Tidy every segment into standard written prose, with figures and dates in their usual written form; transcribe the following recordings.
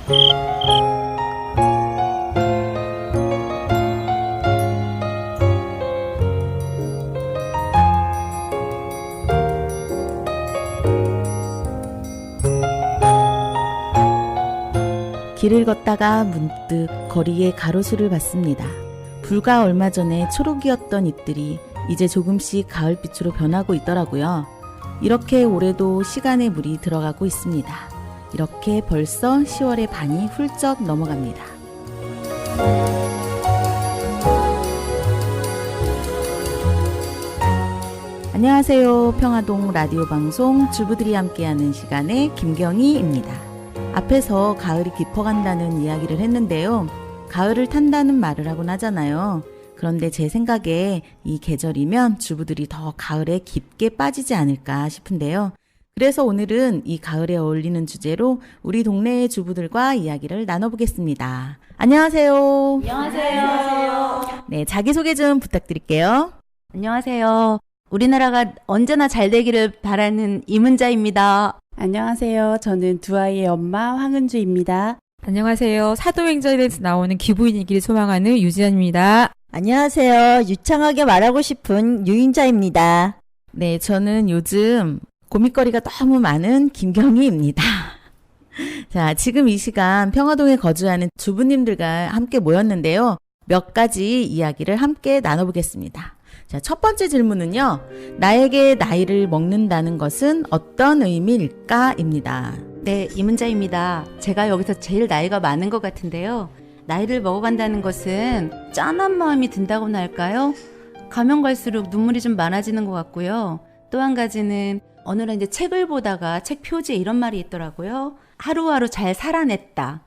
길을 걷다가 문득 거리의 가로수를 봤습니다. 불과 얼마 전에 초록이었던 잎들이 이제 조금씩 가을빛으로 변하고 있더라고요. 이렇게 올해도 시간의 물이 들어가고 있습니다. 이렇게 벌써 10월의 반이 훌쩍 넘어갑니다. 안녕하세요. 평화동 라디오 방송 주부들이 함께하는 시간의 김경희입니다. 앞에서 가을이 깊어간다는 이야기를 했는데요. 가을을 탄다는 말을 하곤 하잖아요. 그런데 제 생각에 이 계절이면 주부들이 더 가을에 깊게 빠지지 않을까 싶은데요. 그래서 오늘은 이 가을에 어울리는 주제로 우리 동네의 주부들과 이야기를 나눠보겠습니다. 안녕하세요. 안녕하세요. 네, 자기소개 좀 부탁드릴게요. 안녕하세요. 우리나라가 언제나 잘 되기를 바라는 이문자입니다. 안녕하세요. 저는 두 아이의 엄마 황은주입니다. 안녕하세요. 사도행전에서 나오는 기부인이기를 소망하는 유지연입니다. 안녕하세요. 유창하게 말하고 싶은 유인자입니다. 네, 저는 요즘 고민거리가 너무 많은 김경희입니다. 자, 지금 이 시간 평화동에 거주하는 주부님들과 함께 모였는데요. 몇 가지 이야기를 함께 나눠보겠습니다. 자, 첫 번째 질문은요. 나에게 나이를 먹는다는 것은 어떤 의미일까? 입니다. 네, 이문자입니다. 제가 여기서 제일 나이가 많은 것 같은데요. 나이를 먹어간다는 것은 짠한 마음이 든다고나 할까요? 가면 갈수록 눈물이 좀 많아지는 것 같고요. 또 한 가지는 어느 날 이제 책을 보다가 책 표지에 이런 말이 있더라고요. 하루하루 잘 살아냈다.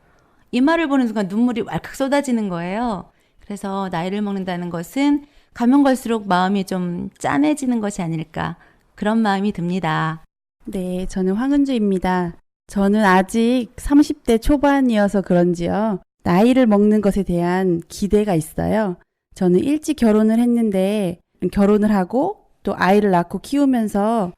이 말을 보는 순간 눈물이 왈칵 쏟아지는 거예요. 그래서 나이를 먹는다는 것은 가면 갈수록 마음이 좀 짠해지는 것이 아닐까, 그런 마음이 듭니다. 네, 저는 황은주입니다. 저는 아직 30대 초반이어서 그런지요. 나이를 먹는 것에 대한 기대가 있어요. 저는 일찍 결혼을 했는데 결혼을 하고 또 아이를 낳고 키우면서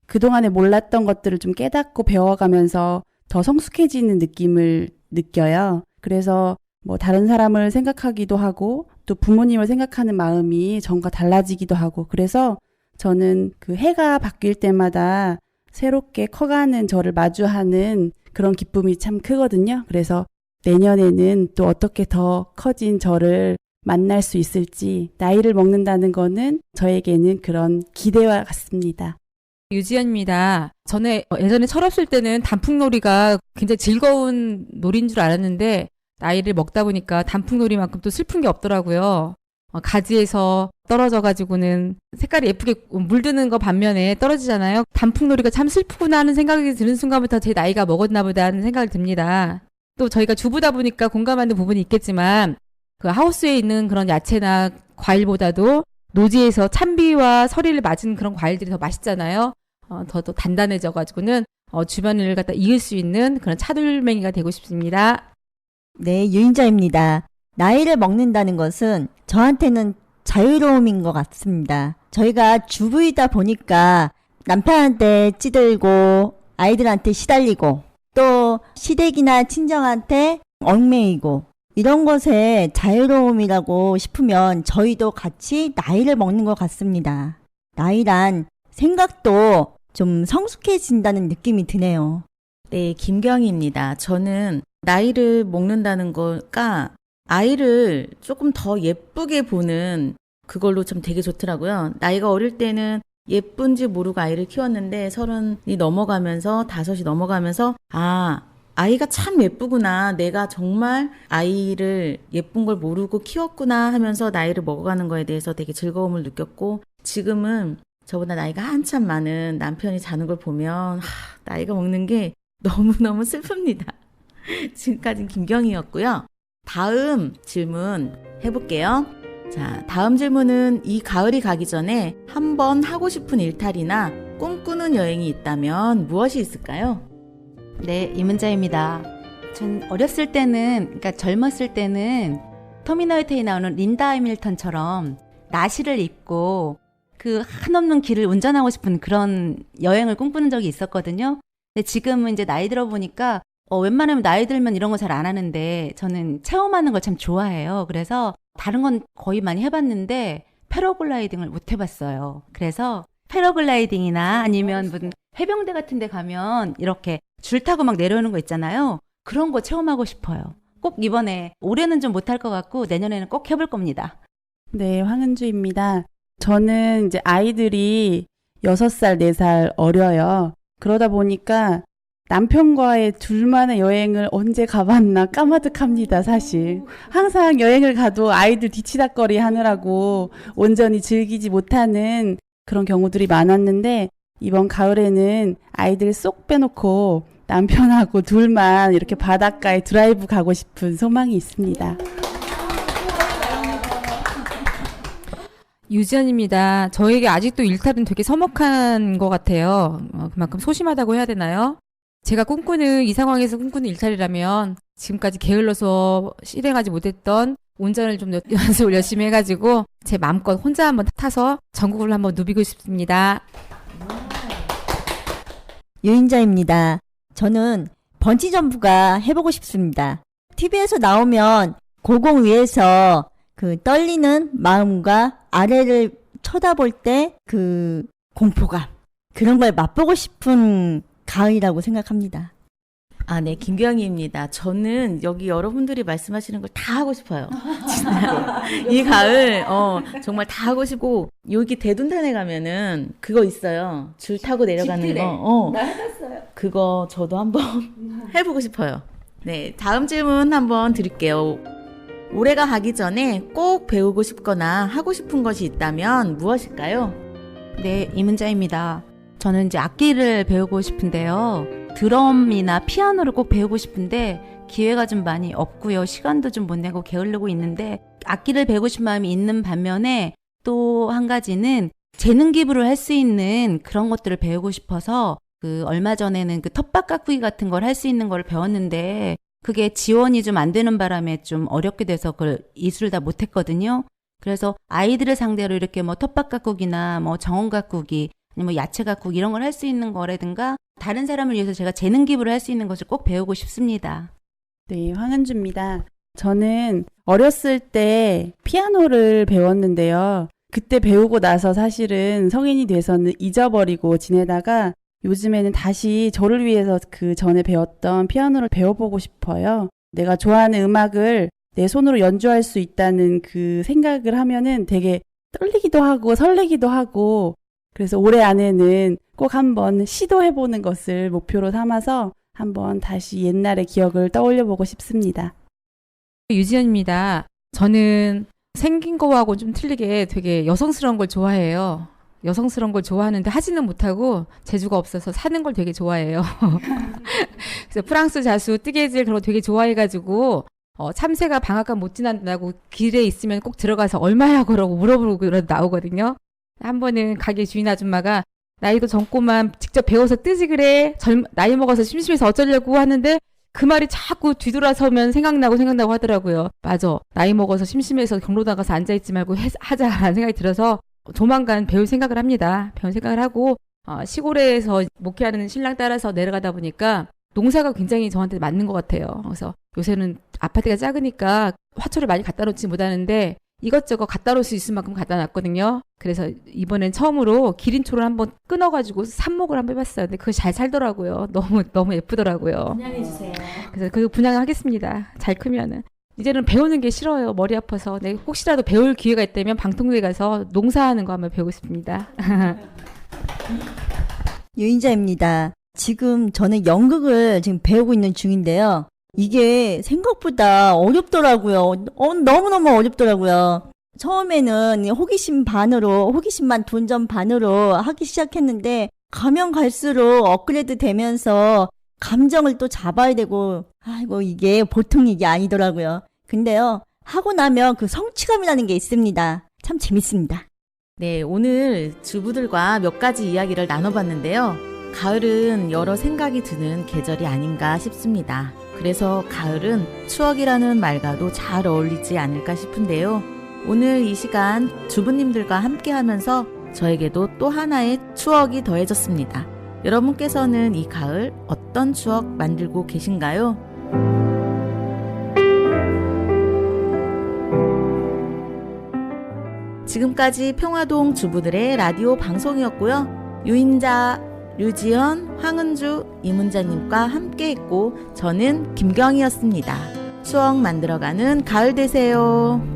그동안에 몰랐던 것들을 좀 깨닫고 배워가면서 더 성숙해지는 느낌을 느껴요. 그래서 뭐 다른 사람을 생각하기도 하고 또 부모님을 생각하는 마음이 전과 달라지기도 하고, 그래서 저는 그 해가 바뀔 때마다 새롭게 커가는 저를 마주하는 그런 기쁨이 참 크거든요. 그래서 내년에는 또 어떻게 더 커진 저를 만날 수 있을지, 나이를 먹는다는 거는 저에게는 그런 기대와 같습니다. 유지연입니다. 전에 예전에 철없을 때는 단풍놀이가 굉장히 즐거운 놀이인 줄 알았는데 나이를 먹다 보니까 단풍놀이만큼 또 슬픈 게 없더라고요. 가지에서 떨어져가지고는 색깔이 예쁘게 물드는 거 반면에 떨어지잖아요. 단풍놀이가 참 슬프구나 하는 생각이 드는 순간부터 제 나이가 먹었나 보다 하는 생각이 듭니다. 또 저희가 주부다 보니까 공감하는 부분이 있겠지만 그 하우스에 있는 그런 야채나 과일보다도 노지에서 찬비와 서리를 맞은 그런 과일들이 더 맛있잖아요. 더 단단해져가지고는 주변을 갖다 이을 수 있는 그런 차돌맹이가 되고 싶습니다. 네, 유인자입니다. 나이를 먹는다는 것은 저한테는 자유로움인 것 같습니다. 저희가 주부이다 보니까 남편한테 찌들고 아이들한테 시달리고 또 시댁이나 친정한테 얽매이고 이런 것에 자유로움이라고 싶으면 저희도 같이 나이를 먹는 것 같습니다. 나이란 생각도 좀 성숙해진다는 느낌이 드네요. 네, 김경희입니다. 저는 나이를 먹는다는 거가 아이를 조금 더 예쁘게 보는 그걸로 참 되게 좋더라고요. 나이가 어릴 때는 예쁜지 모르고 아이를 키웠는데 30이 넘어가면서 5이 넘어가면서 아이가 참 예쁘구나. 내가 정말 아이를 예쁜 걸 모르고 키웠구나 하면서 나이를 먹어가는 거에 대해서 되게 즐거움을 느꼈고, 지금은 저보다 나이가 한참 많은 남편이 자는 걸 보면 나이가 먹는 게 너무너무 슬픕니다. 지금까지는 김경희였고요. 다음 질문 해볼게요. 자, 다음 질문은 이 가을이 가기 전에 한번 하고 싶은 일탈이나 꿈꾸는 여행이 있다면 무엇이 있을까요? 네, 이문자입니다. 전 어렸을 때는, 그러니까 젊었을 때는 터미널2에 나오는 린다 해밀턴처럼 나시를 입고 그 한없는 길을 운전하고 싶은 그런 여행을 꿈꾸는 적이 있었거든요. 근데 지금은 이제 나이 들어보니까 웬만하면 나이 들면 이런 거 잘 안 하는데 저는 체험하는 걸 참 좋아해요. 그래서 다른 건 거의 많이 해봤는데 패러글라이딩을 못 해봤어요. 그래서 패러글라이딩이나 아니면 무슨 해병대 같은 데 가면 이렇게 줄 타고 막 내려오는 거 있잖아요. 그런 거 체험하고 싶어요. 꼭 이번에 올해는 좀 못할 것 같고 내년에는 꼭 해볼 겁니다. 네, 황은주입니다. 저는 이제 아이들이 6살, 4살 어려요. 그러다 보니까 남편과의 둘만의 여행을 언제 가봤나 까마득합니다, 사실. 항상 여행을 가도 아이들 뒤치다꺼리 하느라고 온전히 즐기지 못하는 그런 경우들이 많았는데, 이번 가을에는 아이들 쏙 빼놓고 남편하고 둘만 이렇게 바닷가에 드라이브 가고 싶은 소망이 있습니다. 유지연입니다. 저에게 아직도 일탈은 되게 서먹한 것 같아요. 그만큼 소심하다고 해야 되나요? 제가 이 상황에서 꿈꾸는 일탈이라면 지금까지 게을러서 실행하지 못했던 운전을 좀 연습을 열심히 해가지고 제 마음껏 혼자 한번 타서 전국을 한번 누비고 싶습니다. 유인자입니다. 저는 번지점프가 해보고 싶습니다. TV에서 나오면 고공 위에서 그 떨리는 마음과 아래를 쳐다볼 때 그 공포감, 그런 걸 맛보고 싶은 가을이라고 생각합니다. 아, 네, 김규영입니다. 저는 여기 여러분들이 말씀하시는 걸 다 하고 싶어요. 진짜. 이 가을, 정말 다 하고 싶고, 여기 대둔산에 가면은 그거 있어요. 줄 타고 내려가는 거. 나 해봤어요. 그거 저도 한번 해보고 싶어요. 네, 다음 질문 한번 드릴게요. 올해가 가기 전에 꼭 배우고 싶거나 하고 싶은 것이 있다면 무엇일까요? 네, 이문자입니다. 저는 이제 악기를 배우고 싶은데요. 드럼이나 피아노를 꼭 배우고 싶은데 기회가 좀 많이 없고요. 시간도 좀 못 내고 게으르고 있는데 악기를 배우고 싶은 마음이 있는 반면에 또 한 가지는 재능 기부를 할 수 있는 그런 것들을 배우고 싶어서 얼마 전에는 텃밭 가꾸기 같은 걸 할 수 있는 걸 배웠는데 그게 지원이 좀 안 되는 바람에 좀 어렵게 돼서 그걸 이수를 다 못했거든요. 그래서 아이들을 상대로 이렇게 텃밭 가꾸기나 정원 가꾸기 아니면 야채 가꾸기 이런 걸 할 수 있는 거라든가 다른 사람을 위해서 제가 재능 기부를 할 수 있는 것을 꼭 배우고 싶습니다. 네, 황은주입니다. 저는 어렸을 때 피아노를 배웠는데요. 그때 배우고 나서 사실은 성인이 돼서는 잊어버리고 지내다가 요즘에는 다시 저를 위해서 그 전에 배웠던 피아노를 배워보고 싶어요. 내가 좋아하는 음악을 내 손으로 연주할 수 있다는 그 생각을 하면은 되게 떨리기도 하고 설레기도 하고 그래서 올해 안에는 꼭 한번 시도해보는 것을 목표로 삼아서 한번 다시 옛날의 기억을 떠올려보고 싶습니다. 유지연입니다. 저는 생긴 거하고 좀 틀리게 되게 여성스러운 걸 좋아해요. 여성스러운 걸 좋아하는데 하지는 못하고 재주가 없어서 사는 걸 되게 좋아해요. 그래서 프랑스 자수, 뜨개질 그런 거 되게 좋아해가지고 참새가 방앗간 못 지난다고 길에 있으면 꼭 들어가서 얼마야 그러고 물어보고 나오거든요. 한 번은 가게 주인 아줌마가 나이도 젊고만 직접 배워서 뜨지 그래. 나이 먹어서 심심해서 어쩌려고 하는데 그 말이 자꾸 뒤돌아서면 생각나고 하더라고요. 맞아. 나이 먹어서 심심해서 경로 나가서 앉아있지 말고 하자라는 생각이 들어서 조만간 배울 생각을 합니다. 배울 생각을 하고 시골에서 목회하는 신랑 따라서 내려가다 보니까 농사가 굉장히 저한테 맞는 것 같아요. 그래서 요새는 아파트가 작으니까 화초를 많이 갖다 놓지 못하는데 이것저것 갖다 놓을 수 있을 만큼 갖다 놨거든요. 그래서 이번엔 처음으로 기린초를 한번 끊어가지고 삽목을 한번 해봤어요. 근데 그거 잘 살더라고요. 너무 예쁘더라고요. 분양해주세요. 그래서 그거 분양하겠습니다. 잘 크면은. 이제는 배우는 게 싫어요. 머리 아파서. 네, 혹시라도 배울 기회가 있다면 방통위에 가서 농사하는 거 한번 배우고 싶습니다. 유인자입니다. 지금 저는 연극을 지금 배우고 있는 중인데요. 이게 생각보다 어렵더라고요. 너무너무 어렵더라고요. 처음에는 호기심만 돈점 반으로 하기 시작했는데 가면 갈수록 업그레이드 되면서 감정을 또 잡아야 되고 아이고 이게 보통 일이 아니더라고요. 근데요 하고 나면 그 성취감이라는 게 있습니다. 참 재밌습니다. 네, 오늘 주부들과 몇 가지 이야기를 나눠봤는데요. 가을은 여러 생각이 드는 계절이 아닌가 싶습니다. 그래서 가을은 추억이라는 말과도 잘 어울리지 않을까 싶은데요. 오늘 이 시간 주부님들과 함께 하면서 저에게도 또 하나의 추억이 더해졌습니다. 여러분께서는 이 가을 어떤 추억 만들고 계신가요? 지금까지 평화동 주부들의 라디오 방송이었고요. 유인자, 류지연, 황은주, 이문자님과 함께했고 저는 김경희였습니다. 추억 만들어가는 가을 되세요.